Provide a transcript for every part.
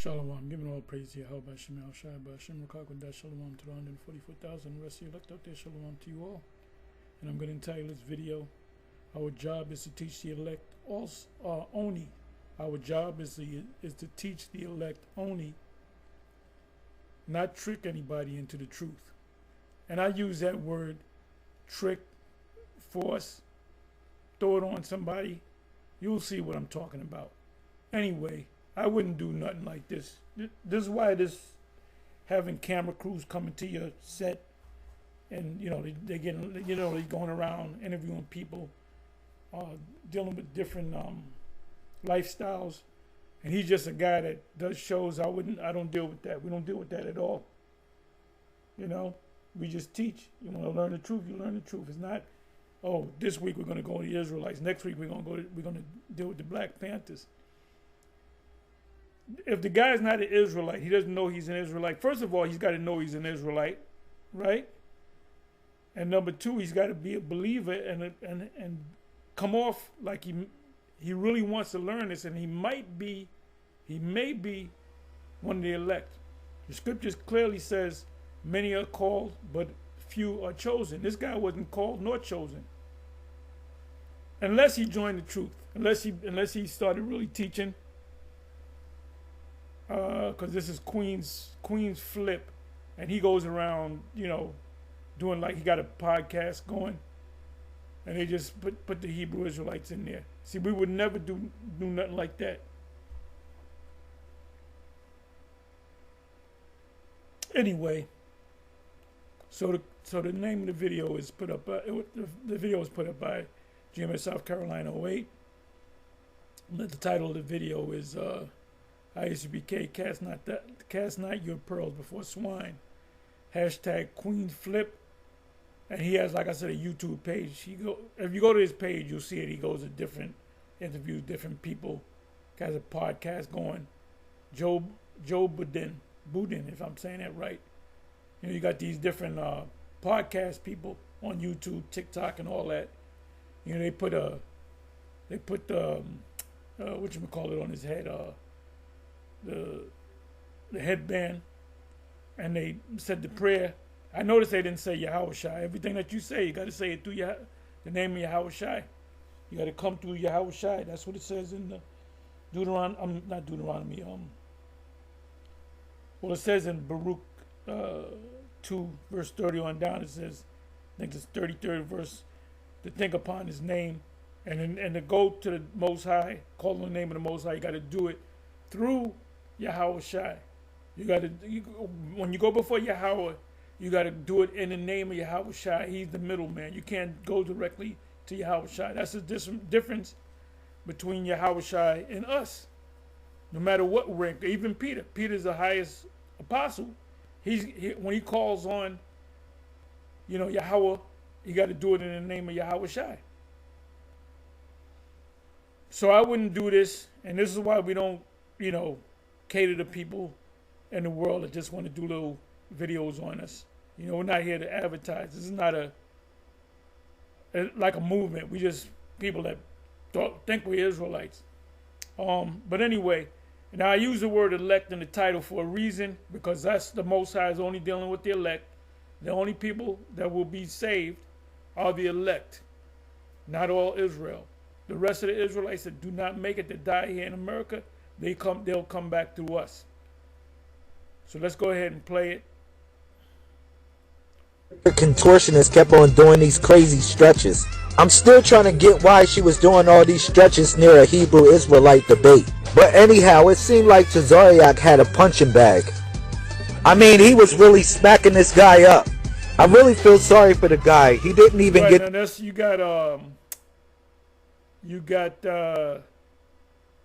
Shalom, giving all praise to Yahweh, Hashem, El Shai, Hashem, Rakakwada, Shalom to the 144,000 rest of you elect out there, Shalom to you all. And I'm going to entitle this video, our job is to teach the elect only. Our job is to teach the elect only, not trick anybody into the truth. And I use that word, trick, force, throw it on somebody. You'll see what I'm talking about. Anyway, I wouldn't do nothing like this. This is why having camera crews coming to your set, and they going around interviewing people, dealing with different lifestyles, and he's just a guy that does shows. I don't deal with that. We don't deal with that at all. We just teach. You want to learn the truth, you learn the truth. It's not, oh, this week we're going to go to the Israelites. Next week we're going to deal with the Black Panthers. If the guy's not an Israelite, he doesn't know he's an Israelite. First of all, he's got to know he's an Israelite, right? And number two, he's got to be a believer and come off like he really wants to learn this, and he may be one of the elect. The scriptures clearly says many are called, but few are chosen. This guy wasn't called nor chosen, unless he joined the truth, unless he started really teaching. Because this is Queen's Flip, and he goes around, doing like he got a podcast going, and they just put the Hebrew Israelites in there. See, we would never do nothing like that. Anyway, so the name of the video is put up. The video was put up by GMS South Carolina 08. The title of the video is ISBK, cast not your pearls before swine. Hashtag Queen Flip. And he has, like I said, a YouTube page. If you go to his page, you'll see it. He goes to different interviews, different people. Has a podcast going. Joe Budin, if I'm saying that right. You got these different podcast people on YouTube, TikTok, and all that. They put whatchamacallit on his head, the headband, and they said the prayer. I noticed they didn't say Yahweh Shai. Everything that you say, you got to say it through the name of Yahweh Shai. You got to come through Yahweh Shai. That's what it says in the not Deuteronomy. Well, it says in Baruch 2 verse 30 on down. It says, I think it's 33rd verse, to think upon His name, and to go to the Most High, call on the name of the Most High. You got to do it through Yahweh Shai. When you go before Yahweh, you got to do it in the name of Yahweh Shai. He's the middleman. You can't go directly to Yahweh Shai. That's the difference between Yahweh Shai and us. No matter what rank, even Peter. Peter's the highest apostle. When he calls on, Yahweh, you got to do it in the name of Yahweh Shai. So I wouldn't do this, and this is why we don't, cater to people in the world that just want to do little videos on us. We're not here to advertise. This is not like a movement. We just people that think we're Israelites. But anyway, now I use the word elect in the title for a reason, because that's the Most High is only dealing with the elect. The only people that will be saved are the elect, not all Israel. The rest of the Israelites that do not make it to die here in America, they'll come back through us. So let's go ahead and play it. The contortionist kept on doing these crazy stretches. I'm still trying to get why she was doing all these stretches near a Hebrew Israelite debate. But anyhow, it seemed like Tazariak had a punching bag. I mean, he was really smacking this guy up. I really feel sorry for the guy. He didn't even get... You got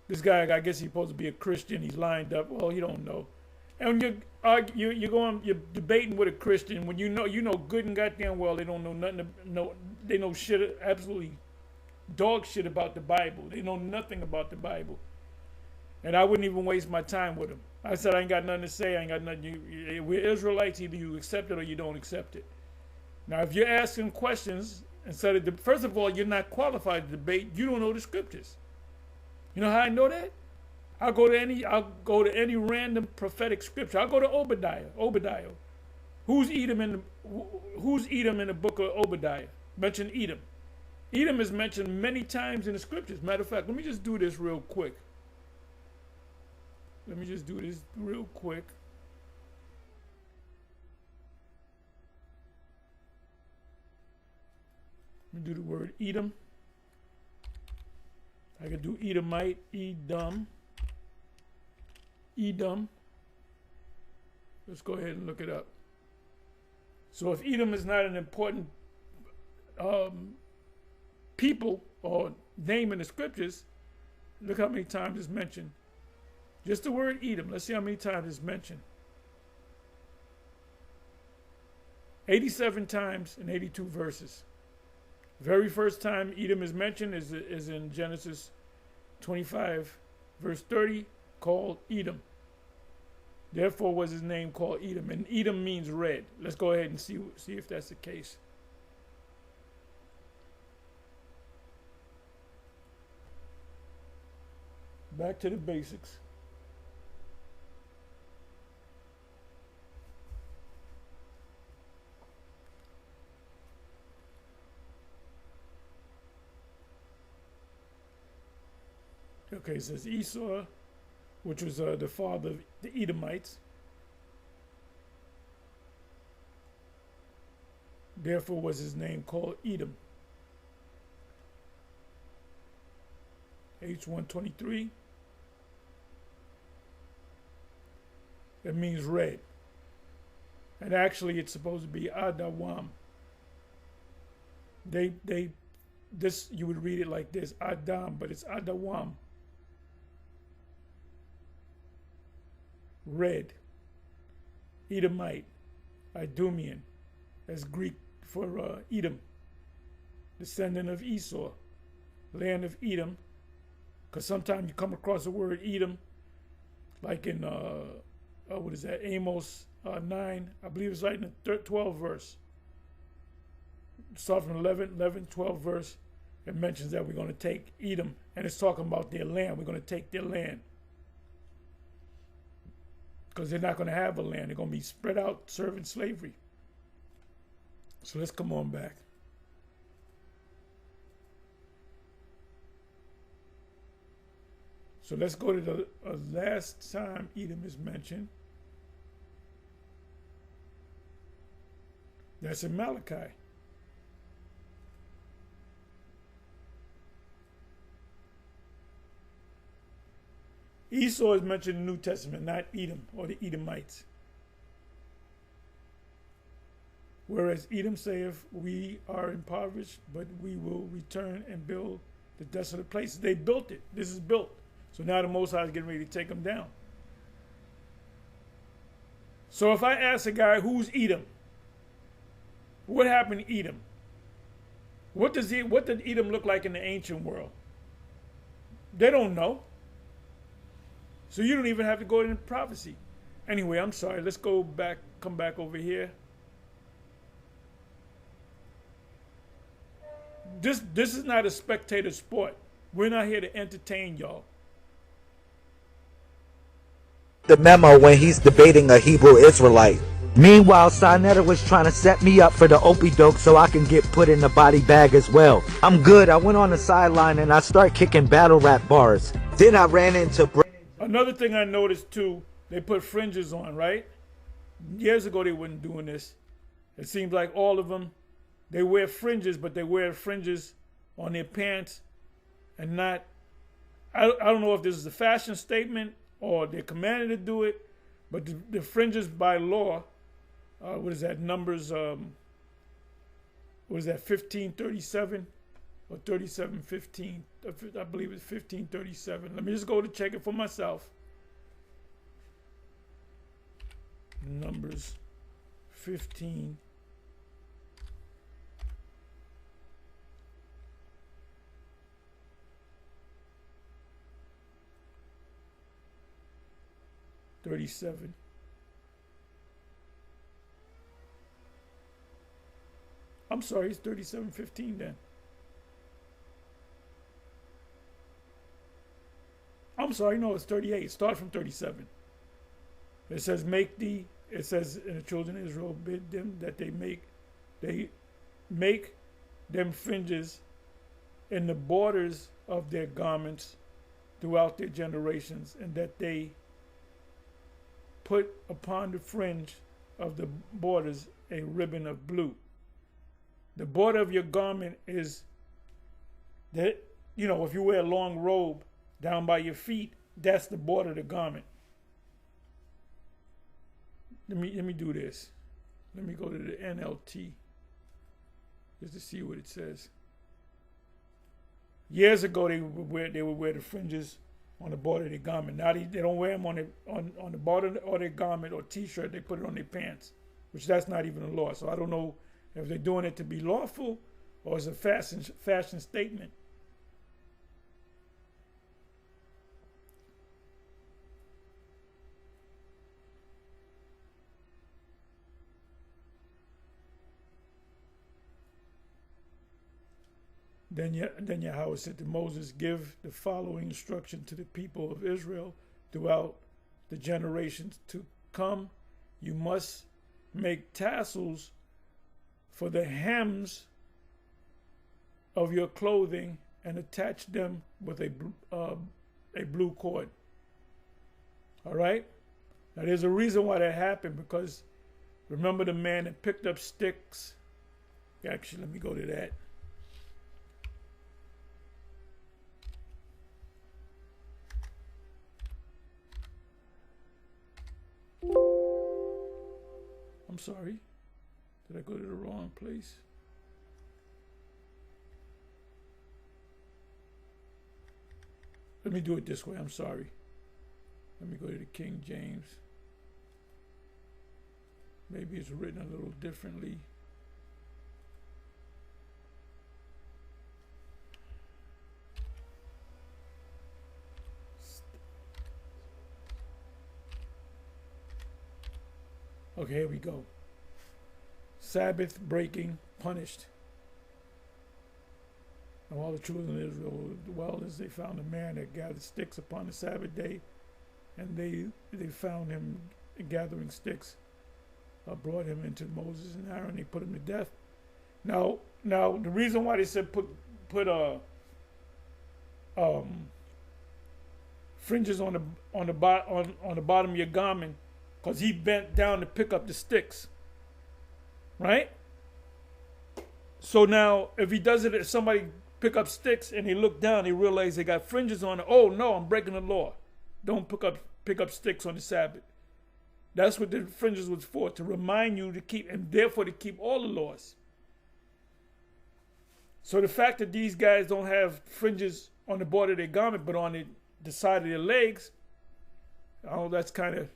this guy. I guess he's supposed to be a Christian. He's lined up. Well, you don't know, and you're debating with a Christian when you know good and goddamn well they don't know nothing. They know shit, absolutely dog shit about the Bible. They know nothing about the Bible, and I wouldn't even waste my time with them. I said I ain't got nothing to say. I ain't got nothing. We're Israelites. Either you accept it or you don't accept it. Now, if you're asking questions. Instead of first of all, you're not qualified to debate. You don't know the scriptures. You know how I know that? I'll go to any random prophetic scripture. I'll go to Obadiah. Obadiah. Who's Edom in the book of Obadiah? Mention Edom. Edom is mentioned many times in the scriptures. Matter of fact, let me just do this real quick. Let me do the word Edom. I could do Edomite, Edom. Let's go ahead and look it up. So if Edom is not an important people or name in the scriptures, look how many times it's mentioned. Just the word Edom. Let's see how many times it's mentioned. 87 times in 82 verses. Very first time Edom is mentioned is in Genesis 25, verse 30, called Edom. Therefore was his name called Edom. And Edom means red. Let's go ahead and see if that's the case. Back to the basics. Okay, it says Esau, which was the father of the Edomites. Therefore was his name called Edom. H123. That means red. And actually it's supposed to be Adawam. This you would read it like this, Adam, but it's Adawam. Red. Edomite. Idumean. That's Greek for Edom. Descendant of Esau. Land of Edom. Because sometimes you come across the word Edom, like in, what is that, Amos 9, I believe it's right in the 12th verse. Start from 11, 12 verse, it mentions that we're going to take Edom, and it's talking about their land. We're going to take their land. Because they're not going to have a land. They're going to be spread out serving slavery. So let's come on back. So let's go to the last time Edom is mentioned. That's in Malachi. Esau is mentioned in the New Testament, not Edom or the Edomites. Whereas Edom saith, we are impoverished, but we will return and build the desolate places. They built it. This is built. So now the Most High is getting ready to take them down. So if I ask a guy, who's Edom? What happened to Edom? What did Edom look like in the ancient world? They don't know. So you don't even have to go into prophecy. Anyway, I'm sorry. Let's come back over here. This is not a spectator sport. We're not here to entertain y'all. The memo when he's debating a Hebrew Israelite. Meanwhile, Sinetta was trying to set me up for the opie-doke so I can get put in the body bag as well. I'm good. I went on the sideline and I start kicking battle rap bars. Then I ran into... Another thing I noticed too, they put fringes on, right? Years ago they weren't doing this. It seems like all of them, they wear fringes, but they wear fringes on their pants and not... I don't know if this is a fashion statement or they're commanded to do it, but the fringes by law, what is that, Numbers, what is that, 1537 or 3715? I believe it's 1537. Let me just go to check it for myself. Numbers 15. $37. I'm sorry, it's 37:15 then. I'm I'm sorry, no, it's 38. Start from 37. It says, it says, in the children of Israel bid them that they make them fringes in the borders of their garments throughout their generations, and that they put upon the fringe of the borders a ribbon of blue. The border of your garment is that, you know, if you wear a long robe down by your feet, that's the border of the garment. Let me do this. Let me go to the NLT just to see what it says. Years ago, they would wear the fringes on the border of their garment. Now they don't wear them on the border of their garment or T-shirt. They put it on their pants, which that's not even a law. So I don't know if they're doing it to be lawful or as a fashion statement. Then Yahweh said to Moses, give the following instruction to the people of Israel throughout the generations to come. You must make tassels for the hems of your clothing and attach them with a blue cord. All right? Now there's a reason why that happened, because remember the man that picked up sticks? Actually, let me go to that. I'm sorry. Did I go to the wrong place? Let me do it this way. I'm sorry. Let me go to the King James. Maybe it's written a little differently. Okay, here we go. Sabbath breaking punished. And all the children of Israel dwelled as they found a man that gathered sticks upon the Sabbath day, and they found him gathering sticks. Brought him into Moses and Aaron. They put him to death. Now the reason why they said put fringes on the bottom of your garment, because he bent down to pick up the sticks, right? So now, if he does it, if somebody pick up sticks and he look down, he realize they got fringes on it. Oh no, I'm breaking the law. Don't pick up sticks on the Sabbath. That's what the fringes was for, to remind you to keep, and therefore to keep all the laws. So the fact that these guys don't have fringes on the border of their garment, but on the side of their legs, oh, that's kind of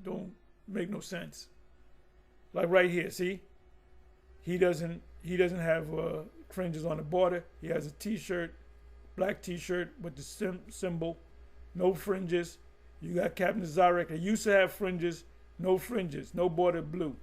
don't make no sense. Like right here, see, he doesn't have fringes on the border. He has a T-shirt, black T-shirt with the symbol, no fringes. You got Captain Zarek. They used to have fringes, no border blue.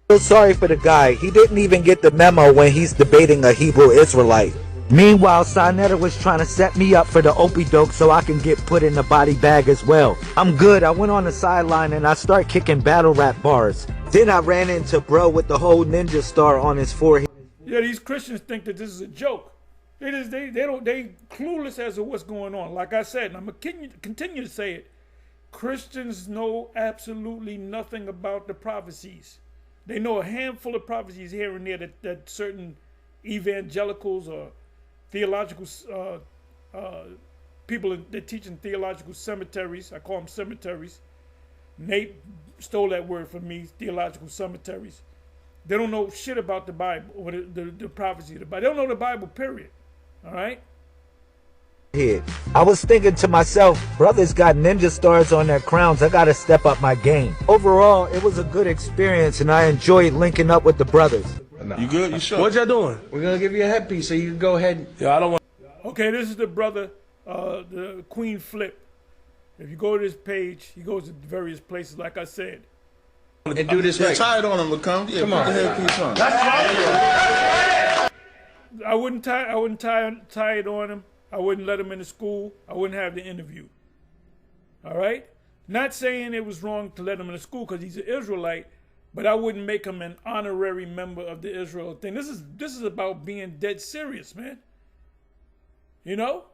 Feel sorry for the guy. He didn't even get the memo when he's debating a Hebrew Israelite. Meanwhile, Sinetta was trying to set me up for the okie-doke so I can get put in the body bag as well. I'm good. I went on the sideline and I start kicking battle rap bars. Then I ran into bro with the whole ninja star on his forehead. Yeah, these Christians think that this is a joke. They clueless as to what's going on. Like I said, and I'm gonna continue to say it. Christians know absolutely nothing about the prophecies. They know a handful of prophecies here and there that certain evangelicals or theological people that teach in theological cemeteries. I call them cemeteries. Nate stole that word from me, theological cemeteries. They don't know shit about the Bible or the prophecy of the Bible. They don't know the Bible, period. All right? I was thinking to myself, brothers got ninja stars on their crowns. I gotta step up my game. Overall, it was a good experience and I enjoyed linking up with the brothers. Nah. You good? You sure? What y'all doing? We're gonna give you a headpiece so you can go ahead. Yeah, I don't want. Okay, this is the brother, the Queen Flip. If you go to this page, he goes to various places, like I said. And do this right. Tie it on him, come. Yeah, come on. The headpiece on. I wouldn't tie it on him. I wouldn't let him into school. I wouldn't have the interview. All right? Not saying it was wrong to let him into school because he's an Israelite, but I wouldn't make him an honorary member of the Israel thing. This is about being dead serious, man. You know?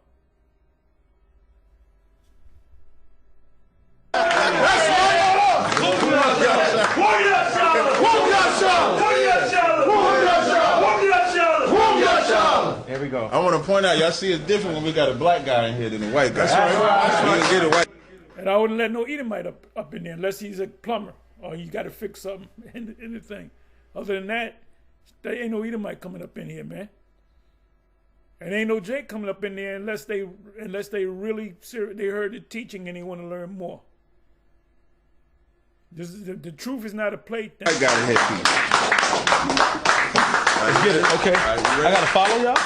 Here we go. I want to point out, y'all see it's different when we got a black guy in here than a white guy. That's right. And I wouldn't let no Edomite up in there unless he's a plumber or he's got to fix something in the thing. Other than that, there ain't no Edomite coming up in here, man. And ain't no Jake coming up in there unless they really they heard the teaching and they want to learn more. This is the truth is not a plate thing. I got it here, Pete. Let's get it. Okay. Right, I gotta follow y'all?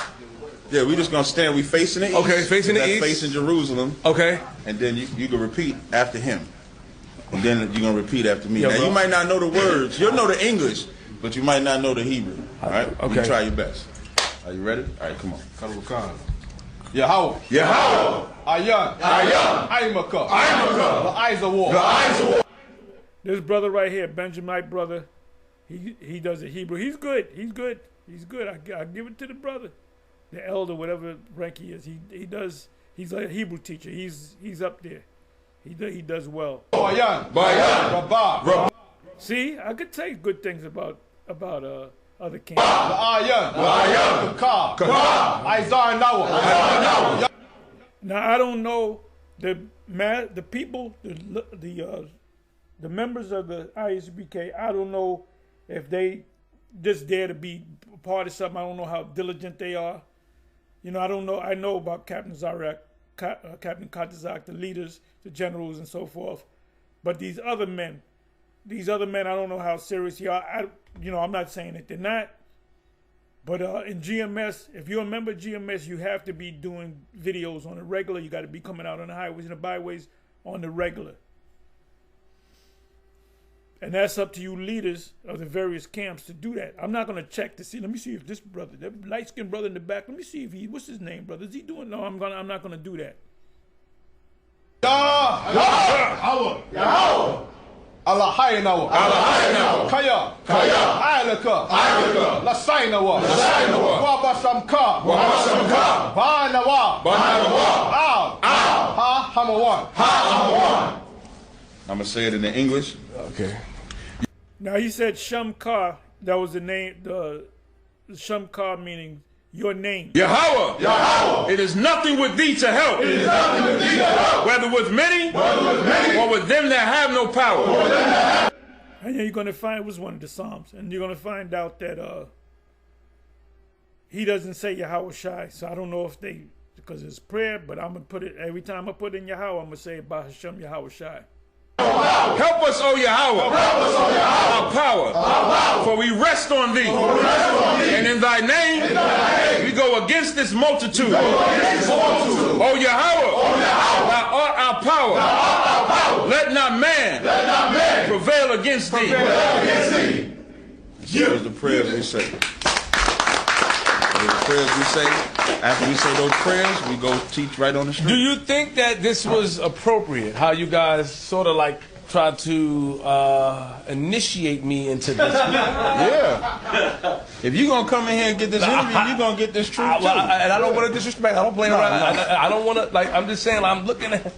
Yeah, we just gonna stand. We facing the east. Okay, facing the That's east. facing Jerusalem. Okay. And then you can repeat after him. And then you're gonna repeat after me. Yo, now bro. you might not know the words. You'll know the English, but you might not know the Hebrew. All right? Okay. You try your best. Are you ready? All right, come on. Yahweh. Yahweh. Ayan. Ayan. Aimaka. Aimaka. The eyes of war. The eyes of war. This brother right here, Benjaminite brother, he does the Hebrew. He's good. He's good. He's good. I give it to the brother, the elder, whatever rank he is. He does. He's like a Hebrew teacher. He's up there. He does well. Bayan. Bayan. Rabah. See, I could say good things about other camps. Ayan. Ayan. Ka. Isaiah Nawa. Now I don't know the people, the members of the ISBK. I don't know if they just dare to be part of something. I don't know how diligent they are. You know, I don't know. I know about Captain Zarak, Captain Katazak, the leaders, the generals, and so forth. But these other men, I don't know how serious they are. I'm not saying that they're not. But in GMS, if you're a member of GMS, you have to be doing videos on the regular. You got to be coming out on the highways and the byways on the regular. And that's up to you leaders of the various camps to do that. I'm not going to check to see. Let me see if this brother, that light-skinned brother in the back, let me see if what's his name, brother? Is he doing? No, I'm not going to do that. Yahweh. Allah Haynawa. Kaya. Ailaka. Lasainawa. Wabasamka. Banawa. Ha Hamawan. I'm gonna say it in the English. Okay. Now he said Shamkar. That was the name. The Shamkar meaning your name. Yahweh. It is nothing with thee to help. Whether with many or with them that have no power. And then you're going to find, it was one of the Psalms, and you're going to find out that he doesn't say Yahweh Shai. So I don't know if because it's prayer, but I'm going to put it, every time I put in Yahweh, I'm going to say Bah Hashem Yahweh Shai. Help us, O Yahweh, our power, for we rest on thee. And in thy name, we go against this multitude. O Yahweh, thou art our power. Let not man prevail against thee. Here's the prayers we say. After we say those prayers, we go teach right on the street. Do you think that this was appropriate? How you guys sort of like tried to initiate me into this? Yeah. If you're going to come in here and get this interview, you're going to get this truth too. And I don't want to disrespect. I don't blame around. I don't want to, like, I'm just saying, I'm looking at,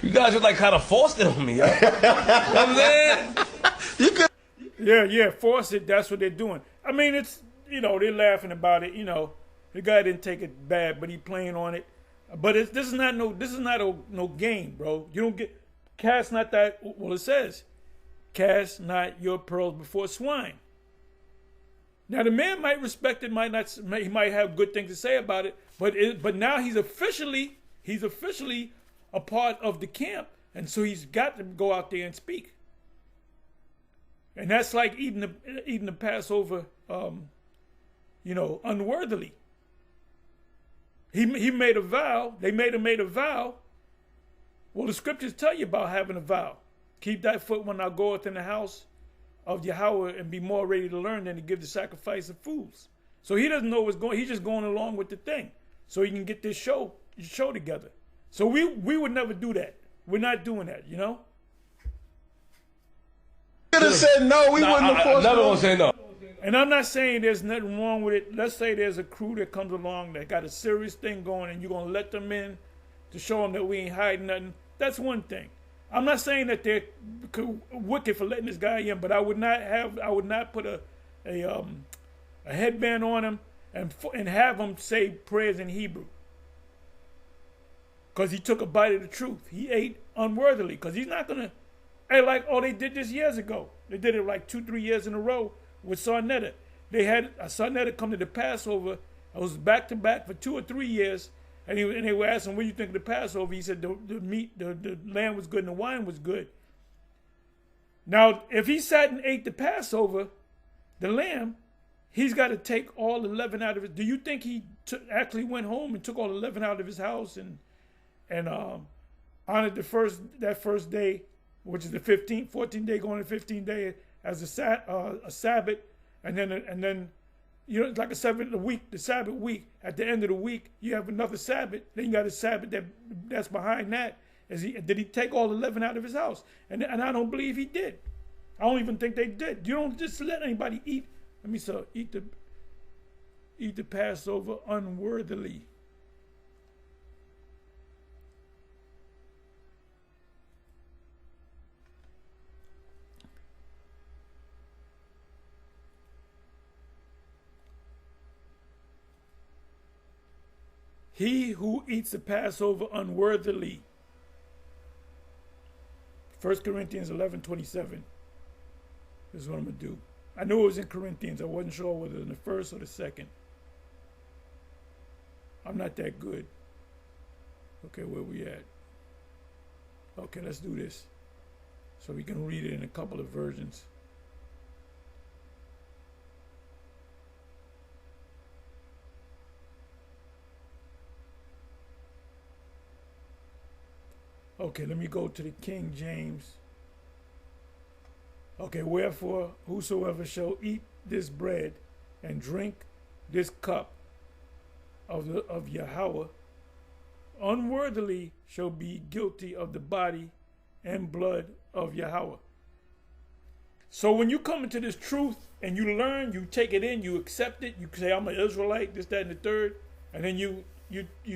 you guys are like kind of forced it on me. You know what I'm saying? You could. Yeah, force it. That's what they're doing. I mean, it's, they're laughing about it. The guy didn't take it bad, but he playing on it. But this is not no game, bro. You don't get cast not that. Well, it says, cast not your pearls before swine. Now the man might respect it, might not. He might have good things to say about it. But now he's officially a part of the camp, and so he's got to go out there and speak. And that's like eating the Passover, unworthily. He made a vow. They made a vow. Well, the scriptures tell you about having a vow. Keep thy foot when thou goest in the house of Yahweh, and be more ready to learn than to give the sacrifice of fools. So he doesn't know what's going. He's just going along with the thing, so he can get this show together. So we would never do that. We're not doing that, you know. Could have said no. We wouldn't have forced Never him. gonna say no. And I'm not saying there's nothing wrong with it. Let's say there's a crew that comes along that got a serious thing going, and you're gonna let them in to show them that we ain't hiding nothing. That's one thing. I'm not saying that they're wicked for letting this guy in, but I would not put a headband on him and have him say prayers in Hebrew. Because he took a bite of the truth. He ate unworthily. Because he's not going to... Hey, like, they did this years ago. They did it like 2-3 years in a row with Sarnetta. They had Sarnetta come to the Passover. It was back-to-back for 2 or 3 years. And they were asking, what do you think of the Passover? He said the meat, the lamb was good and the wine was good. Now, if he sat and ate the Passover, the lamb, he's got to take all the leaven out of it. Do you think he actually went home and took all the leaven out of his house and honored that first day, which is the 14th day going to 15th day as a Sabbath, and then it's like the Sabbath week. At the end of the week, you have another Sabbath. Then you got a Sabbath that's behind that. Did he take all the leaven out of his house? And I don't believe he did. I don't even think they did. You don't just let anybody eat. Eat the Passover unworthily. He who eats the Passover unworthily. 1 Corinthians 11:27. This is what I'm going to do. I knew it was in Corinthians. I wasn't sure whether it was in the first or the second. I'm not that good. Okay, where we at? Okay, let's do this. So we can read it in a couple of versions. Okay, let me go to the King James. Okay, wherefore whosoever shall eat this bread and drink this cup of Yahweh unworthily shall be guilty of the body and blood of Yahweh. So when you come into this truth and you learn, you take it in, you accept it, you say, I'm an Israelite, this, that, and the third, and then you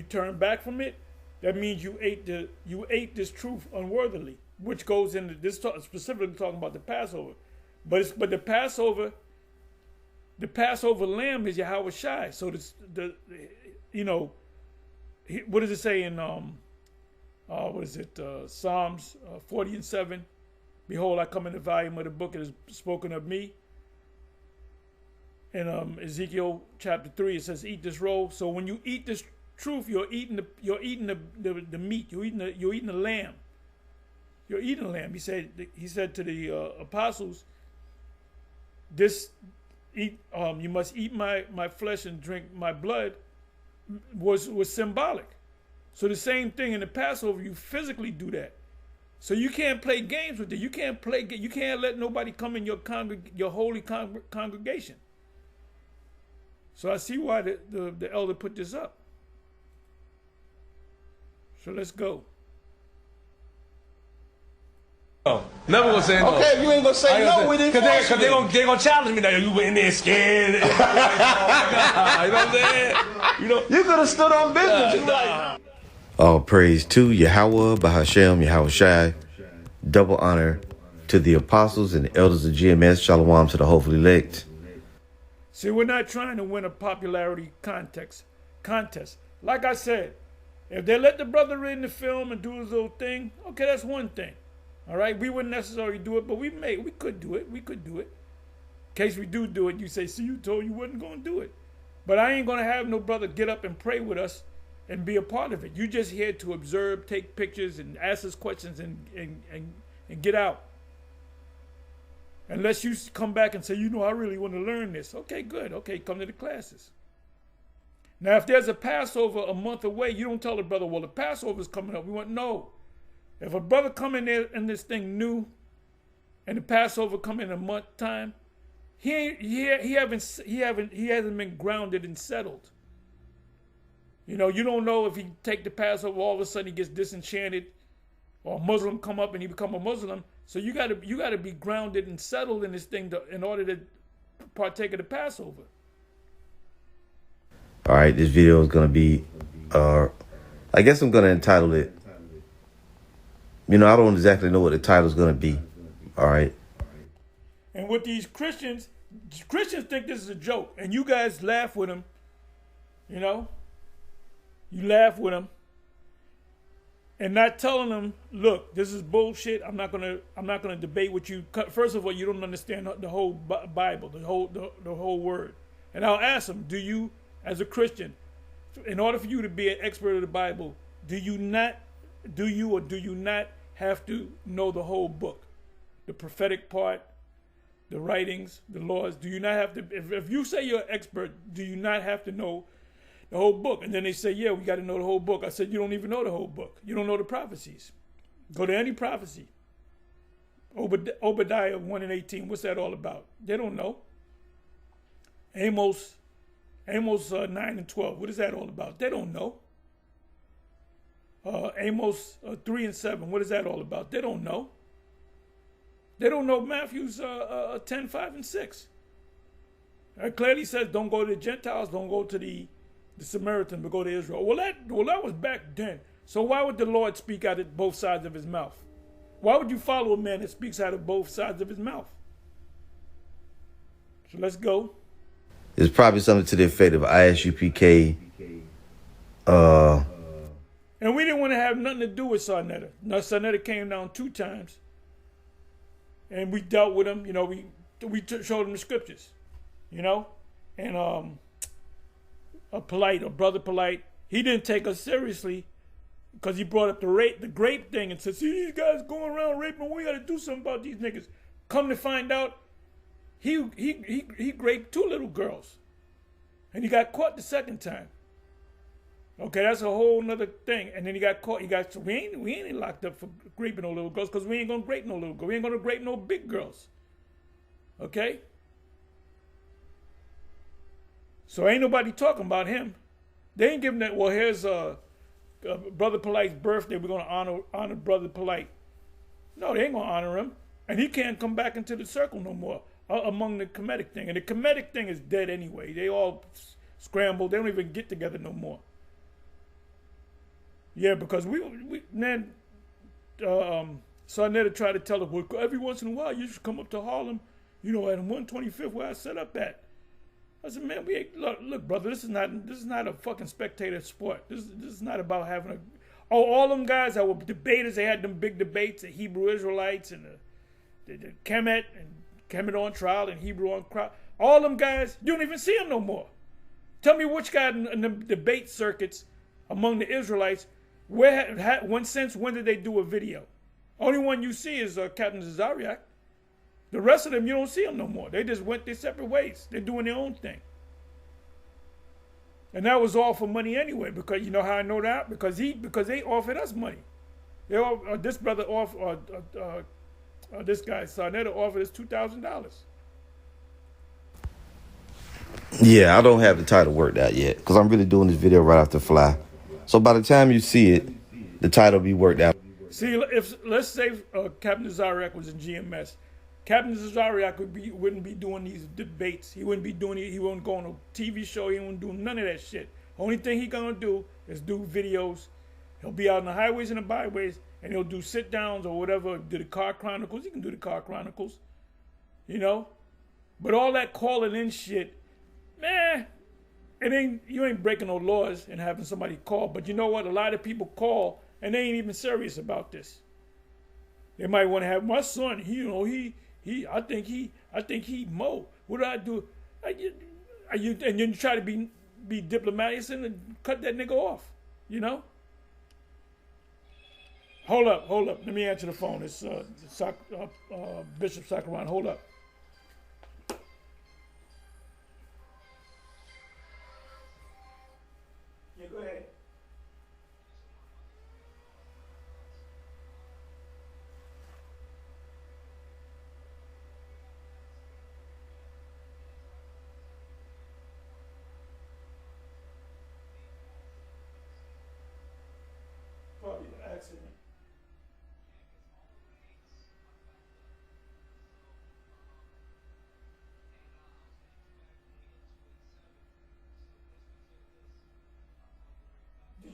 turn back from it, that means you ate this truth unworthily, which goes into this specifically talking about the Passover. But the Passover lamb is Yahweh Shai. So what does it say in Psalms 40:7? Behold, I come in the volume of the book that is spoken of me. In Ezekiel chapter 3, it says, "Eat this roll." So when you eat this truth, you're eating the meat. You're eating the lamb. You're eating the lamb. He said to the apostles, you must eat my flesh and drink my blood was symbolic. So the same thing in the Passover, you physically do that. So you can't play games with it. You can't let nobody come in your holy congregation. So I see why the elder put this up. So let's go. No, never gonna say no. Okay, if you ain't gonna say no, we didn't force Cause they gonna challenge me now. You went in there scared. You know what I'm saying? You could have stood on business. You right. All praise to Yahweh, Bahashem, Yahweh Shai. Double honor to the apostles and the elders of GMS. Shalom to the hopefully elect. See, we're not trying to win a popularity contest. Like I said, if they let the brother in the film and do his little thing, okay, that's one thing. All right, we wouldn't necessarily do it, but we could do it. We could do it. In case we do it, you say, see, you told you wasn't going to do it. But I ain't going to have no brother get up and pray with us and be a part of it. You just here to observe, take pictures, and ask us questions and get out. Unless you come back and say, I really want to learn this. Okay, good. Okay, come to the classes. Now, if there's a Passover a month away, you don't tell the brother, well, the Passover's coming up. We want, no. If a brother come in there and this thing new, and the Passover come in a month time, he hasn't been grounded and settled. You know, you don't know if he take the Passover, all of a sudden he gets disenchanted, or a Muslim come up and he become a Muslim. So you gotta be grounded and settled in this thing in order to partake of the Passover. All right, this video is gonna be, I guess I'm gonna entitle it. You know, I don't exactly know what the title is gonna be. All right. And with these Christians think this is a joke, and you guys laugh with them. You know, you laugh with them, and not telling them, look, this is bullshit. I'm not gonna debate with you. First of all, you don't understand the whole Bible, the whole word. And I'll ask them, do you, as a Christian, in order for you to be an expert of the Bible, do you not have to know the whole book, the prophetic part, the writings, the laws? Do you not have to, if you say you're an expert, do you not have to know the whole book? And then they say, yeah, we got to know the whole book. I said, you don't even know the whole book. You don't know the prophecies. Go to any prophecy. Obadiah 1:18, what's that all about? They don't know. Amos 9:12, what is that all about? They don't know. Amos 3:7, what is that all about? They don't know. They don't know Matthew's 10:5-6. It clearly says, don't go to the Gentiles, don't go to the Samaritan, but go to Israel. Well, that was back then. So why would the Lord speak out of both sides of his mouth? Why would you follow a man that speaks out of both sides of his mouth? So let's go. It's probably something to the effect of ISUPK. And we didn't want to have nothing to do with Sarnetta. Now, Sarnetta came down 2 times, and we dealt with him. You know, we showed him the scriptures, you know, and Brother Polite, he didn't take us seriously because he brought up the grape thing and said, see these guys going around raping, we got to do something about these niggas. Come to find out, he raped 2 little girls, and he got caught the second time. Okay, that's a whole nother thing. And then he got caught. We ain't locked up for raping no little girls because we ain't gonna rape no little girls. We ain't gonna rape no big girls. Okay? So ain't nobody talking about him. They ain't giving that, well, here's Brother Polite's birthday. We're gonna honor Brother Polite. No, they ain't gonna honor him. And he can't come back into the circle no more among the Kemetic thing. And the Kemetic thing is dead anyway. They all scrambled. They don't even get together no more. Yeah, because then Sarnetta tried to tell us, well, every once in a while you should come up to Harlem, you know, at 125th where I set up at. I said, man, look, brother, this is not a fucking spectator sport. This is not about having all them guys that were debaters. They had them big debates, the Hebrew Israelites and the Kemet and Kemet on trial and Hebrew on trial. All them guys, you don't even see them no more. Tell me which guy in the debate circuits among the Israelites, when did they do a video? Only one you see is Captain Zariak. The rest of them, you don't see them no more. They just went their separate ways. They're doing their own thing. And that was all for money anyway, because you know how I know that? Because they offered us money. This brother this guy, Sarnetta, offered us $2,000. Yeah, I don't have the title worked out yet because I'm really doing this video right off the fly. So by the time you see it, the title will be worked out. See, let's say Captain Zariak was in GMS. Captain Zariak wouldn't be doing these debates. He wouldn't be doing it. He wouldn't go on a TV show. He wouldn't do none of that shit. Only thing he gonna do is do videos. He'll be out on the highways and the byways, and he'll do sit downs or whatever. Do the car chronicles. He can do the car chronicles, you know. But all that calling in shit, man, you ain't breaking no laws and having somebody call. But you know what? A lot of people call and they ain't even serious about this. They might want to have my son. I think he Mo. What do I do? And you try to be diplomatic and cut that nigga off. You know. Hold up. Let me answer the phone. It's Bishop Sakaran. Hold up. Yeah, go ahead.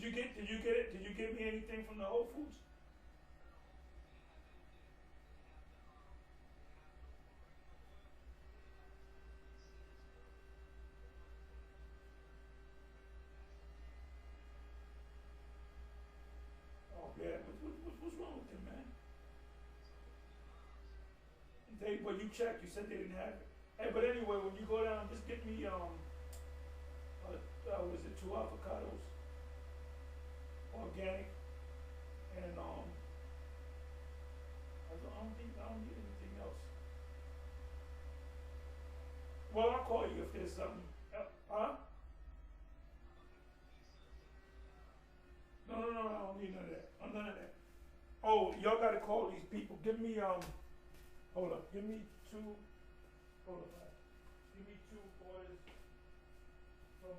you get it? Did you give me anything from the Whole Foods? Oh yeah, what's wrong with them, man? Well, you checked. You said they didn't have it. Hey, but anyway, when you go down, just get me was it 2 avocados, organic, and I don't need anything else. Well, I'll call you if there's something. Huh? No, I don't need none of that. None of that. Oh, y'all gotta call these people. Give me hold up. Give me 2. Hold up. Give me 2 orders from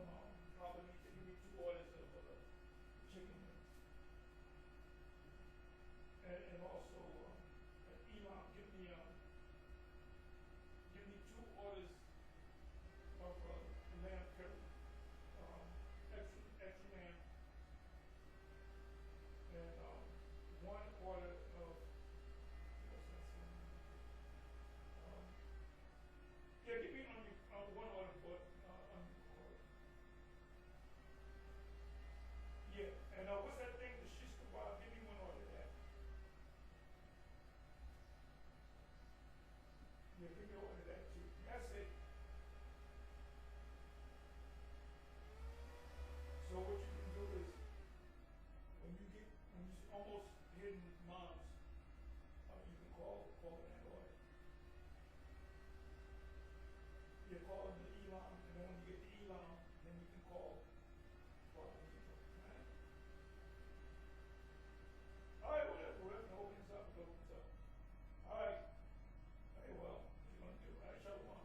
Carmelita. Give me 2 orders of chicken wings. And also Elon, give me 2 orders of lamb curry. Extra lamb. And 1 order of yeah, give me 1 order for yeah, and what's that thing? The shish kebab. Give me 1 order of that. Yeah, give me 1 order of that too. That's it. So what you can do is when you almost hitting moms, you can call that order. You call the Elon, and then when you get the Elon, then you can call. All right, whatever, it opens up. All right. Hey, well, what you gonna do? All right, shalom.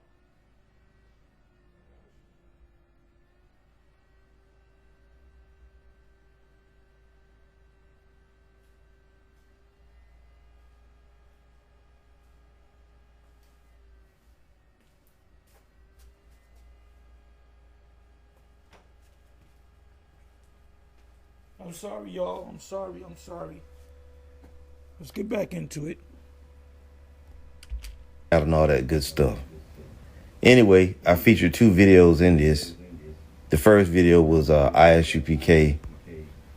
I'm sorry, y'all. I'm sorry. Let's get back into it. And all that good stuff. Anyway, I featured 2 videos in this. The first video was ISUPK.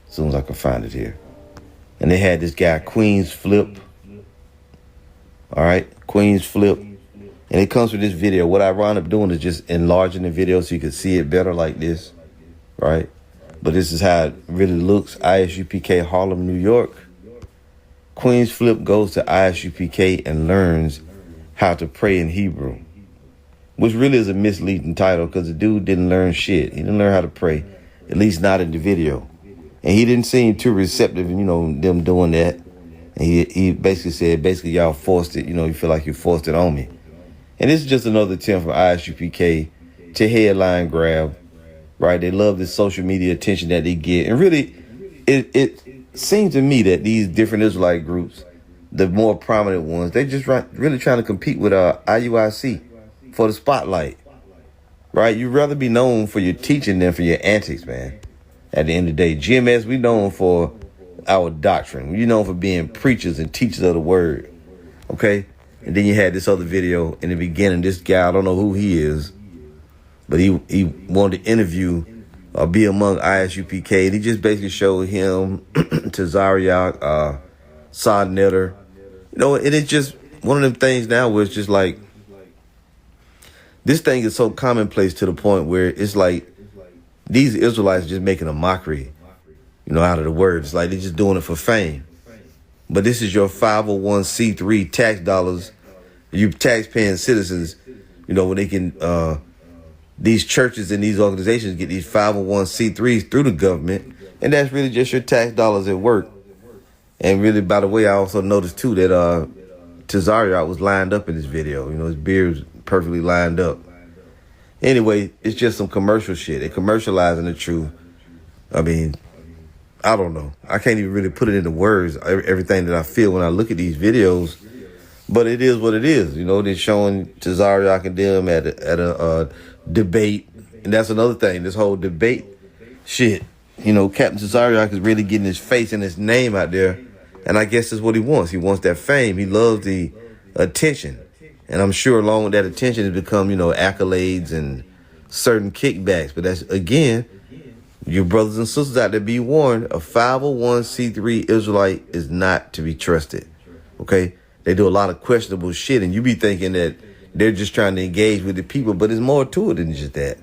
As soon as I can find it here. And they had this guy, Queens Flip. All right, Queens Flip. And it comes with this video. What I wound up doing is just enlarging the video so you can see it better like this. Right? But this is how it really looks. ISUPK Harlem, New York. Queens Flip goes to ISUPK and learns how to pray in Hebrew, which really is a misleading title because the dude didn't learn shit. He didn't learn how to pray, at least not in the video. And he didn't seem too receptive, them doing that. And he basically said, y'all forced it. You feel like you forced it on me. And this is just another attempt from ISUPK to headline grab. Right, they love the social media attention that they get, and really, it seems to me that these different Israelite groups, the more prominent ones, they just really trying to compete with IUIC for the spotlight. Right, you'd rather be known for your teaching than for your antics, man. At the end of the day, GMS, we known for our doctrine. We known for being preachers and teachers of the word. Okay, and then you had this other video in the beginning. This guy, I don't know who he is. But he wanted to interview or be among ISUPK. And he just basically showed him to Zariak, Sod Netter. And it's just one of them things now where it's just like, this thing is so commonplace to the point where it's like these Israelites are just making a mockery, out of the word. It's like they're just doing it for fame. But this is your 501c3 tax dollars. You tax-paying citizens, when they can... these churches and these organizations get these 501c3s through the government, and that's really just your tax dollars at work. And really, by the way, I also noticed too that Tazariot was lined up in this video. His beard was perfectly lined up. Anyway, it's just some commercial shit. They're commercializing the truth. I mean, I don't know. I can't even really put it into words, everything that I feel when I look at these videos. But it is what it is. They're showing Tazariot and them at a debate. And that's another thing, this whole debate shit. you know, Captain Cesariak is really getting his face and his name out there. And I guess that's what he wants. He wants that fame. He loves the attention. And I'm sure along with that attention has become, you know, accolades and certain kickbacks. But that's, again, your brothers and sisters out there, be warned, a 501c3 Israelite is not to be trusted. Okay? They do a lot of questionable shit, and you be thinking that they're just trying to engage with the people, but there's more to it than just that.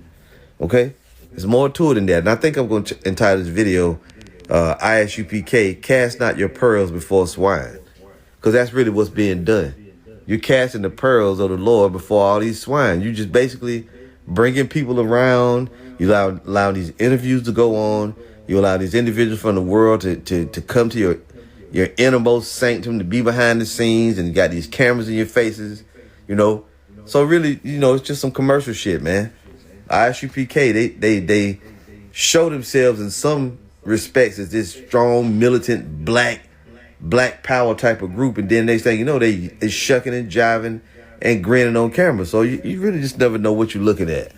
Okay? There's more to it than that. And I think I'm going to entitle this video, ISUPK, cast not your pearls before swine. Because that's really what's being done. You're casting the pearls of the Lord before all these swine. You just basically bringing people around. You allow these interviews to go on. You allow these individuals from the world to come to your innermost sanctum, to be behind the scenes, and you got these cameras in your faces, you know. So really, you know, it's just some commercial shit, man. ISUPK, they show themselves in some respects as this strong, militant, black power type of group, and then next thing you know, they shucking and jiving and grinning on camera. So you really just never know what you're looking at.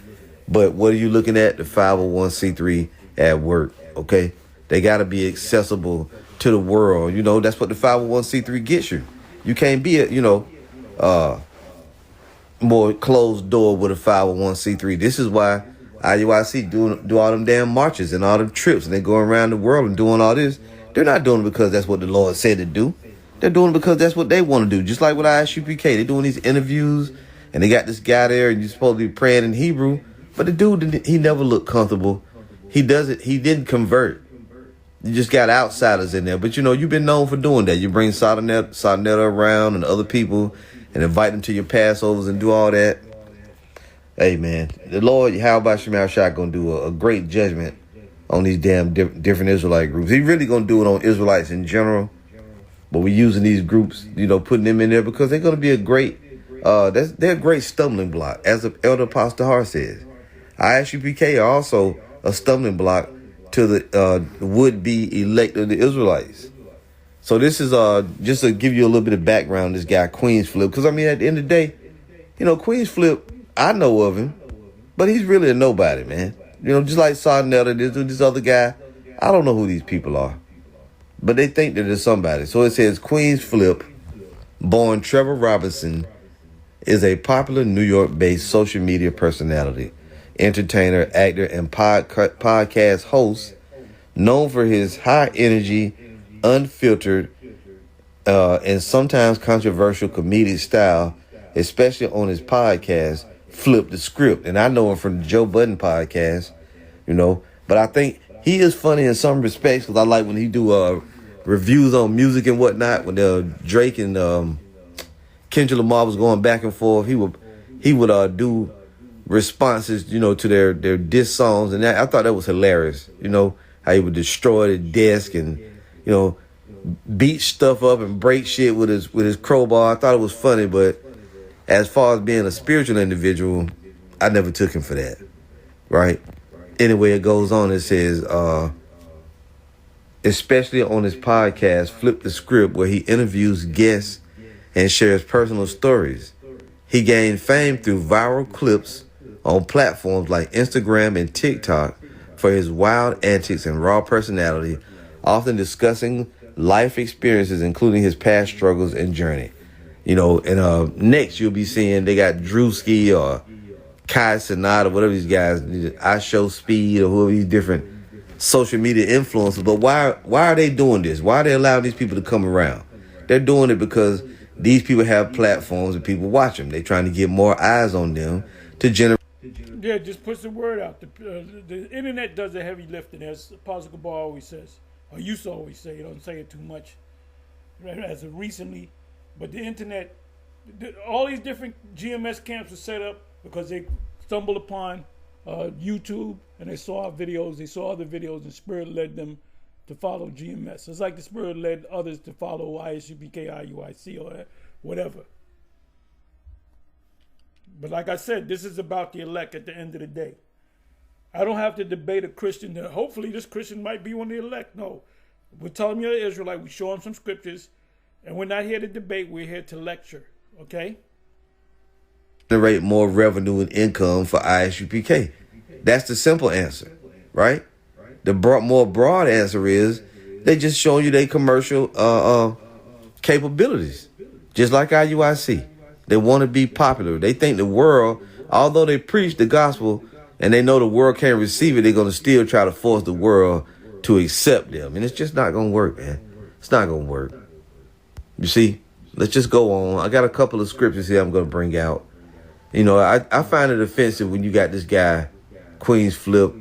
But what are you looking at? The 501c3 at work, okay? They got to be accessible to the world. You know, that's what the 501c3 gets you. You can't be more closed door with a 501c3. This is why IUIC do all them damn marches and all them trips, and they go around the world and doing all this. They're not doing it because that's what the Lord said to do. They're doing it because that's what they want to do. Just like with ISUPK, they're doing these interviews, and they got this guy there, and you're supposed to be praying in Hebrew, but the dude, he never looked comfortable. He didn't convert. You just got outsiders in there. But, you know, you've been known for doing that. You bring Sarnetta around and other people and invite them to your Passovers and do all that. Hey, man, the Lord, how about Shemal Shah, going to do a great judgment on these damn different Israelite groups. He's really going to do it on Israelites in general. But we're using these groups, you know, putting them in there because they're going to be a great, they're a great stumbling block. As Elder Apostle Har says, ISUPK are also a stumbling block to the would-be elect of the Israelites. So this is just to give you a little bit of background on this guy, Queens Flip. Because, I mean, at the end of the day, you know, Queens Flip, I know of him, but he's really a nobody, man. You know, just like Sarnetta, this other guy, I don't know who these people are. But they think that there's somebody. So it says Queens Flip, born Trevor Robinson, is a popular New York-based social media personality, entertainer, actor, and podcast host, known for his high energy, unfiltered, and sometimes controversial comedic style, especially on his podcast, Flip the Script. And I know him from the Joe Budden podcast, you know, but I think he is funny in some respects because I like when he do reviews on music and whatnot. When Drake and Kendrick Lamar was going back and forth, he would do responses, you know, to their diss songs, and I thought that was hilarious. You know, how he would destroy the desk and, you know, beat stuff up and break shit with his crowbar. I thought it was funny, but as far as being a spiritual individual, I never took him for that. Right? Anyway, it goes on. It says, especially on his podcast, Flip the Script, where he interviews guests and shares personal stories. He gained fame through viral clips on platforms like Instagram and TikTok for his wild antics and raw personality, often discussing life experiences, including his past struggles and journey. You know, and next you'll be seeing they got Drewski or Kai Cenat or whatever these guys, I Show Speed or whoever these different social media influencers. But why are they doing this? Why are they allowing these people to come around? They're doing it because these people have platforms and people watch them. They're trying to get more eyes on them to generate. Yeah, just push the word out. The internet does the heavy lifting, as Apostle Gabar always says, or used to always say. Don't say it too much, as of recently. But the internet, all these different GMS camps are set up because they stumbled upon YouTube and they saw our videos. They saw other videos, and Spirit led them to follow GMS. It's like the Spirit led others to follow ISUPK, IUIC, or whatever. But like I said, this is about the elect at the end of the day. I don't have to debate a Christian that hopefully this Christian might be one of the elect. No. We're telling you you're Israelite. We show them some scriptures. And we're not here to debate. We're here to lecture. Okay? Generate more revenue and income for ISUPK. That's the simple answer, right? The more broad answer is they just show you their commercial capabilities. Just like IUIC. They want to be popular. They think the world, although they preach the gospel and they know the world can't receive it, they're going to still try to force the world to accept them. And it's just not going to work, man. It's not going to work. You see, let's just go on. I got a couple of scriptures here I'm going to bring out. You know, I find it offensive when you got this guy, Queen's Flip,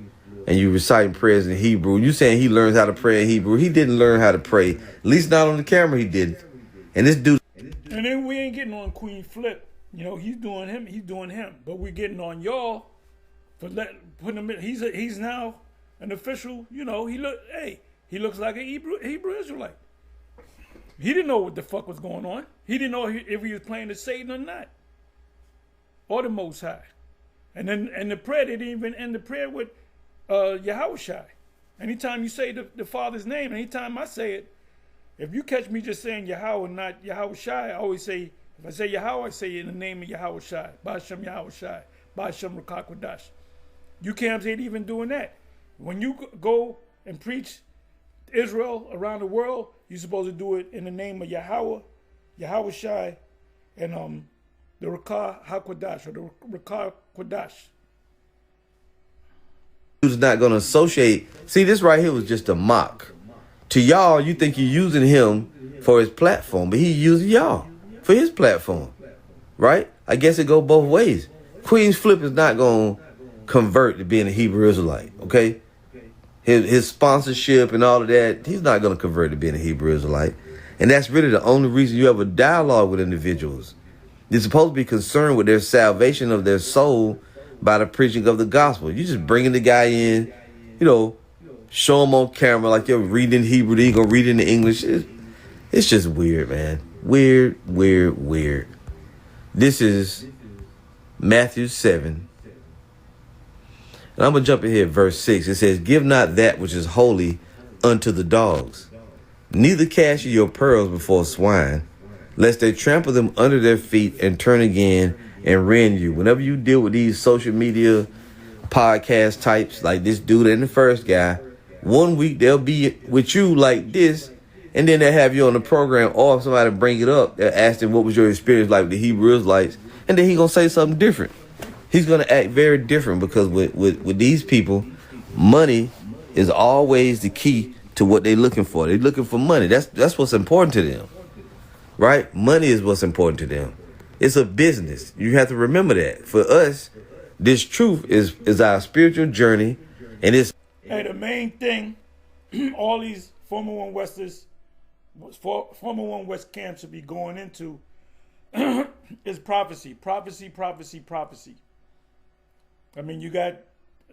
and you reciting prayers in Hebrew. You saying he learns how to pray in Hebrew. He didn't learn how to pray. At least not on the camera he didn't. And this dude. And then we ain't getting on Queen Flip. You know, he's doing him. But we're getting on y'all for putting him in. He's now an official. You know, he looks like a Hebrew Israelite. He didn't know what the fuck was going on. He didn't know if he was playing the Satan or not, or the Most High. And then the prayer, they didn't even end the prayer with Yahushai. Anytime you say the Father's name, anytime I say it, if you catch me just saying Yahweh, not Yahushai, I always say, if I say Yahweh, I say it in the name of Yahushai, Ba'ashem Yahushai, Ba'ashem Rukakwadash. You camps ain't even doing that. When you go and preach Israel around the world, you're supposed to do it in the name of Yahweh, Yahushai, and the Rakah HaKodash, or the Rakah Kodash. Who's not going to associate. See, this right here was just a mock. To y'all, you think you're using him for his platform, but he's using y'all for his platform, right? I guess it go both ways. Queen's Flip is not going to convert to being a Hebrew Israelite, okay? His sponsorship and all of that, he's not going to convert to being a Hebrew Israelite. And that's really the only reason you have a dialogue with individuals. You're supposed to be concerned with their salvation of their soul by the preaching of the gospel. You just bringing the guy in, you know, show him on camera like you're reading in Hebrew, then you're going to read it in English. It's just weird, man. Weird. This is Matthew 7. And I'm going to jump in here at verse 6. It says, "Give not that which is holy unto the dogs, neither cast ye your pearls before swine, lest they trample them under their feet and turn again and rend you." Whenever you deal with these social media podcast types like this dude and the first guy, 1 week they'll be with you like this, and then they'll have you on the program, or if somebody bring it up, they'll ask them, what was your experience like with the Hebrew Israelites? And then he's going to say something different. He's going to act very different, because with these people, money is always the key to what they're looking for. They're looking for money. That's what's important to them, right? Money is what's important to them. It's a business. You have to remember that. For us, this truth is our spiritual journey, and it's... Hey, the main thing, all these former One Westers, former One West camps should be going into is prophecy. I mean, you got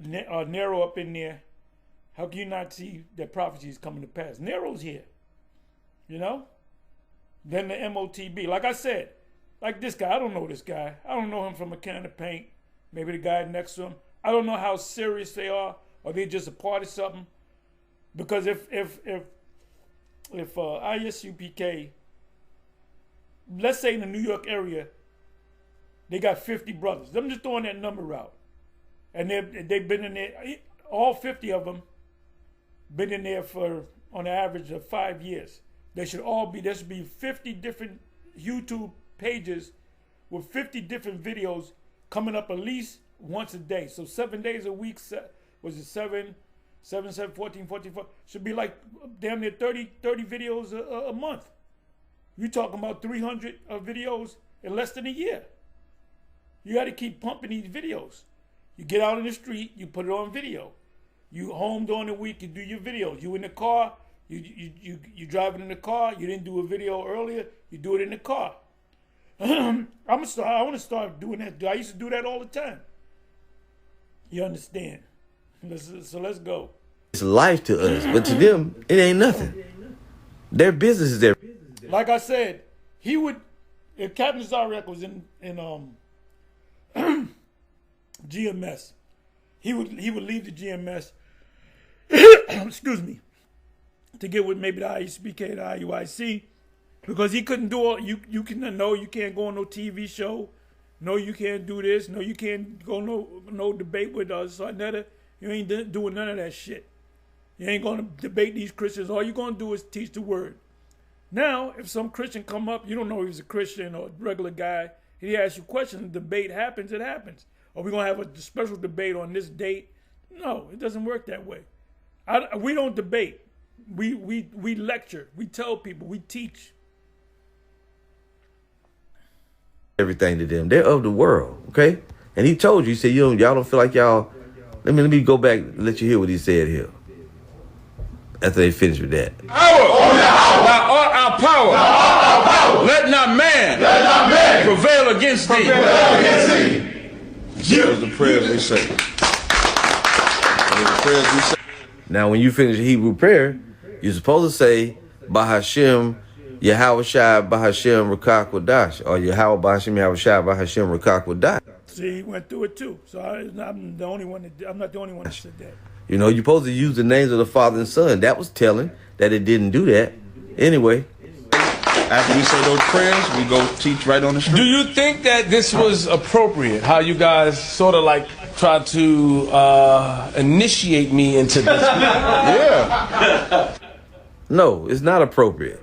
Nero up in there. How can you not see that prophecy is coming to pass? Nero's here, you know? Then the MOTB. Like I said, like this guy, I don't know this guy. I don't know him from a can of paint. Maybe the guy next to him. I don't know how serious they are, or they just a part of something. Because if ISUPK, let's say in the New York area, they got 50 brothers. I'm just throwing that number out. And they've been in there, all 50 of them been in there for, on an average of 5 years. There should be 50 different YouTube pages with 50 different videos coming up at least once a day. So 7 days a week, was it 7, 14, 44? Should be like damn near 30 videos a month. You're talking about 300 videos in less than a year. You got to keep pumping these videos. You get out in the street, you put it on video. You home during the week, you do your videos. You in the car, you driving in the car. You didn't do a video earlier, you do it in the car. I want to start doing that. I used to do that all the time. You understand? So let's go. It's life to us, but to them, it ain't nothing. Their business is their... Like I said, he would, if Captain Zarek was in GMS, he would leave the GMS, excuse me, to get with maybe the ISBK, the IUIC, because he couldn't do all, you can't go on no TV show, no, you can't do this, no, you can't go no debate with Sarnetta. You ain't doing none of that shit. You ain't going to debate these Christians. All you're going to do is teach the word. Now, if some Christian come up, you don't know if he's a Christian or a regular guy, he asks you questions, the debate happens, it happens. Are we going to have a special debate on this date? No, it doesn't work that way. We don't debate. We lecture. We tell people. We teach. Everything to them. They're of the world, okay? And he told you, he said, y'all don't feel like y'all... Let me go back and let you hear what he said here. After they finish with that. Thou art our power. Let not man prevail against thee. Those are the prayers we say. Now, when you finish the Hebrew prayer, you're supposed to say, Bahashem, Yahweh Shai, Bahashem, Rakak Wadash, or Yahweh Bahashem, Yahweh Shai, Bahashem, Rakak Wadash. See, he went through it too. So I'm not the only one that said that. You know, you're supposed to use the names of the Father and Son. That was telling that it didn't do that. Anyway. After we say those prayers, we go teach right on the street. Do you think that this was appropriate? How you guys sort of like tried to initiate me into this? Yeah. No, it's not appropriate.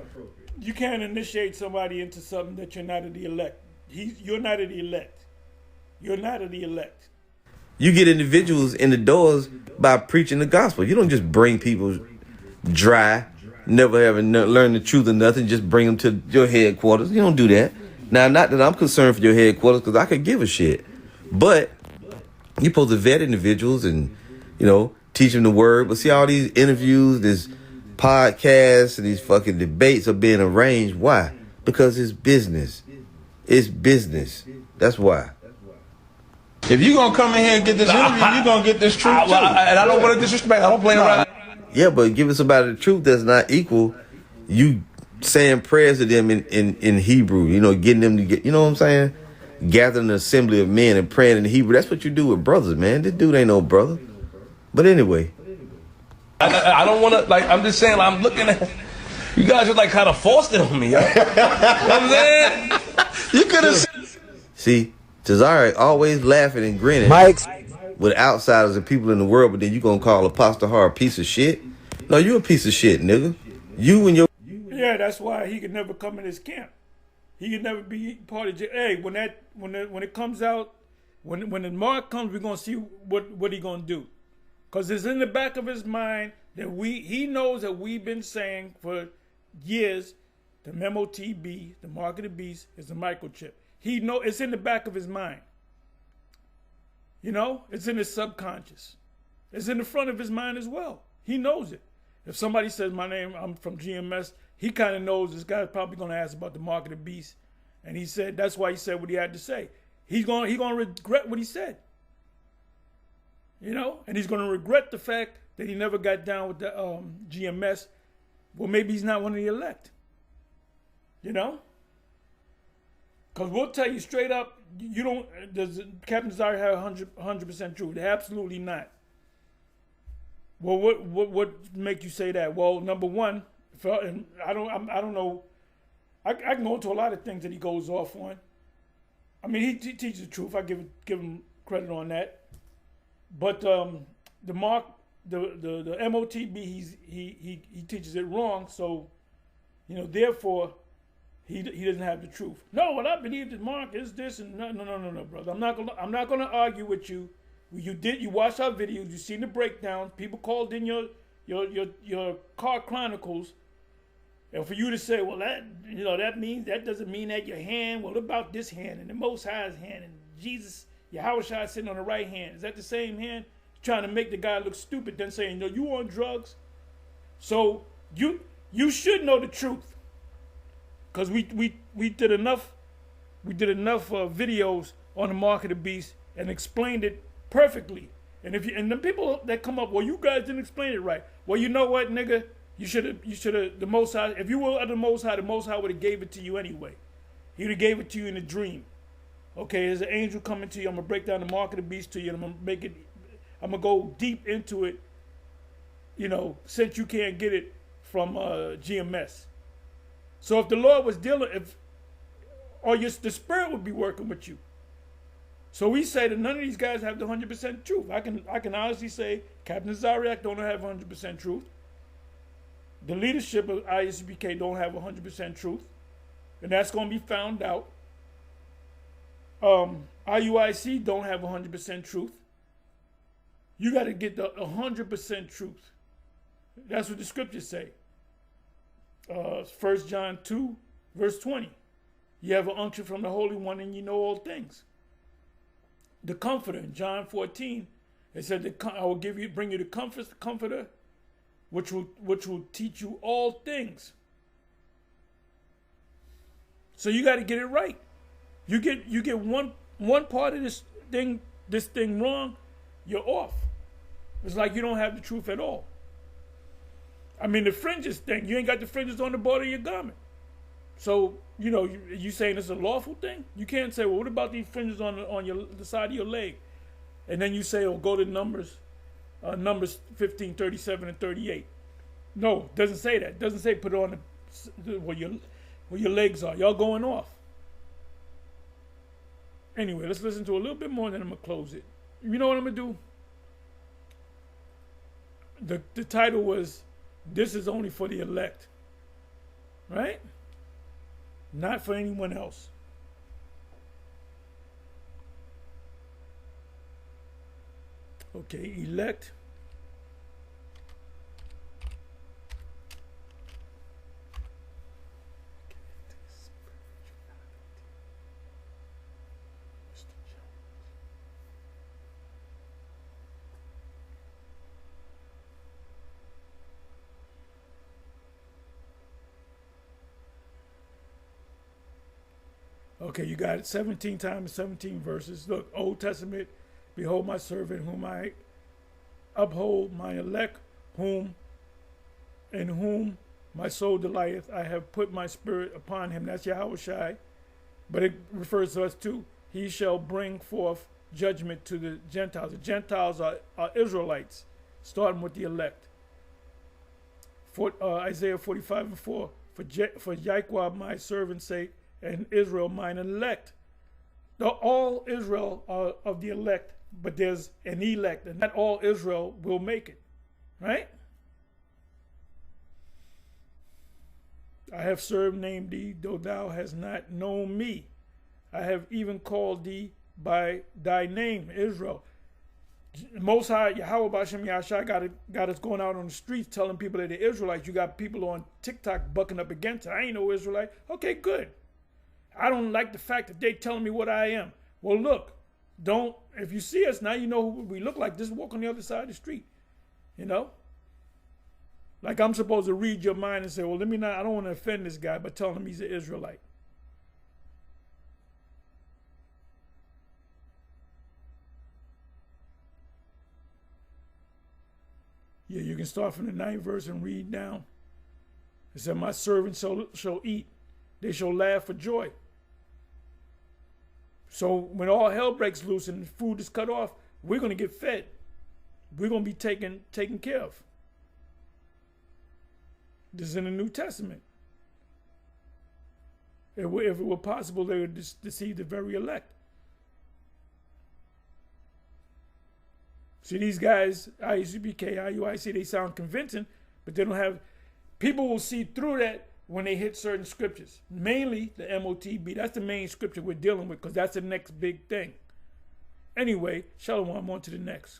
You can't initiate somebody into something that you're not of the elect. You're not of the elect. You're not of the elect. You get individuals in the doors by preaching the gospel. You don't just bring people dry, never having learned the truth or nothing, just bring them to your headquarters. You don't do that. Now, not that I'm concerned for your headquarters, because I could give a shit. But you're supposed to vet individuals and, teach them the word. But see, all these interviews, this podcasts, and these fucking debates are being arranged. Why? Because it's business. It's business. That's why. If you're going to come in here and get this interview, you're going to get this truth too. And I don't want to disrespect. I don't blame around. Yeah, but giving somebody the truth does not equal you saying prayers to them in Hebrew, getting them to get, you know what I'm saying? Gathering an assembly of men and praying in Hebrew. That's what you do with brothers, man. This dude ain't no brother. But anyway. I don't want to, I'm just saying, I'm looking at, you guys are kind of forced it on me, yo. You know what I'm saying? You could have See, Tazari always laughing and grinning with outsiders and people in the world, but then you gonna call Apostle Har a piece of shit? No, you a piece of shit, nigga. You and your... Yeah, that's why he could never come in his camp. He could never be part of... Hey, when it comes out, when the mark comes, we're gonna see what he gonna do. Because it's in the back of his mind that he knows that we've been saying for years, the MOTB, the mark of the beast, is a microchip. He know it's in the back of his mind. It's in his subconscious. It's in the front of his mind as well. He knows it. If somebody says my name, I'm from GMS, he kind of knows this guy's probably going to ask about the mark of the beast. And he said, that's why he said what he had to say. He's going to regret what he said. And he's going to regret the fact that he never got down with the GMS. Well, maybe he's not one of the elect. Because we'll tell you straight up, does Captain Desire have 100% truth? Absolutely not. Well, what make you say that? Well, number one, and I don't know. I can go into a lot of things that he goes off on. I mean, he teaches the truth. I give him credit on that. But the mark, the MOTB, he teaches it wrong. So, therefore, he doesn't have the truth. No, what I believe the mark is this and no, brother. I'm not gonna argue with you. You watched our videos. You seen the breakdowns. People called in your car chronicles, and for you to say, well, that doesn't mean that your hand. What about this hand and the Most High's hand and Jesus, Yahweh Shai sitting on the right hand? Is that the same hand? Trying to make the guy look stupid, then saying, no, you on drugs. So you should know the truth, because we did enough videos on the mark of the beast and explained it perfectly. And the people that come up, well, you guys didn't explain it right. Well, you know what, nigga? You should have, the Most High, if you were under the Most High would have gave it to you anyway. He would have gave it to you in a dream. Okay, there's an angel coming to you. I'm going to break down the mark of the beast to you, and I'm going to go deep into it, since you can't get it from GMS. So if the Lord was dealing, the Spirit would be working with you. So we say that none of these guys have the 100% truth. I can honestly say Captain Zariak don't have 100% truth. The leadership of ISUPK don't have 100% truth. And that's going to be found out. IUIC don't have 100% truth. You got to get the 100% truth. That's what the scriptures say. 1 John 2, verse 20. You have an unction from the Holy One and you know all things. The Comforter, in John 14, it said, I will bring you the Comforter, which will teach you all things. So you got to get it right. You get one part of this thing wrong, you're off. It's like you don't have the truth at all. I mean, the fringes thing, you ain't got the fringes on the border of your garment. So, you saying it's a lawful thing? You can't say, well, what about these fringes on the side of your leg? And then you say, oh, go to Numbers 15, 37, and 38. No, it doesn't say that. It doesn't say put it on where your legs are. Y'all going off. Anyway, let's listen to a little bit more, and then I'm going to close it. You know what I'm going to do? The title was, This is Only for the Elect. Right? Not for anyone else. Okay, elect. Okay, you got it 17 times, 17 verses. Look, Old Testament, behold my servant whom I uphold, my elect, whom my soul delighteth. I have put my spirit upon him. That's Yahushai. But it refers to us too. He shall bring forth judgment to the Gentiles. The Gentiles are Israelites, starting with the elect. Isaiah 45:4. For Yahweh my servant's sake, and Israel mine elect. All Israel are of the elect, but there's an elect, and not all Israel will make it. Right? I have served, named thee, though thou hast not known me. I have even called thee by thy name, Israel. Most High, Yahweh Bashem Yahshua got us going out on the streets telling people that they're Israelites. You got people on TikTok bucking up against it. I ain't no Israelite. Okay, good. I don't like the fact that they telling me what I am. Well, look, if you see us now, you know who we look like. Just walk on the other side of the street, Like I'm supposed to read your mind and say, well, I don't want to offend this guy, but tell him he's an Israelite. Yeah, you can start from the 9th verse and read down. It said, my servants shall eat. They shall laugh for joy. So when all hell breaks loose and food is cut off, we're going to get fed. We're going to be taken care of. This is in the New Testament. If it were possible, they would deceive the very elect. See, these guys, ISUPK, IUIC, they sound convincing, but they don't have... People will see through that when they hit certain scriptures. Mainly the MOTB. That's the main scripture we're dealing with because that's the next big thing. Anyway, Shalom, on to the next.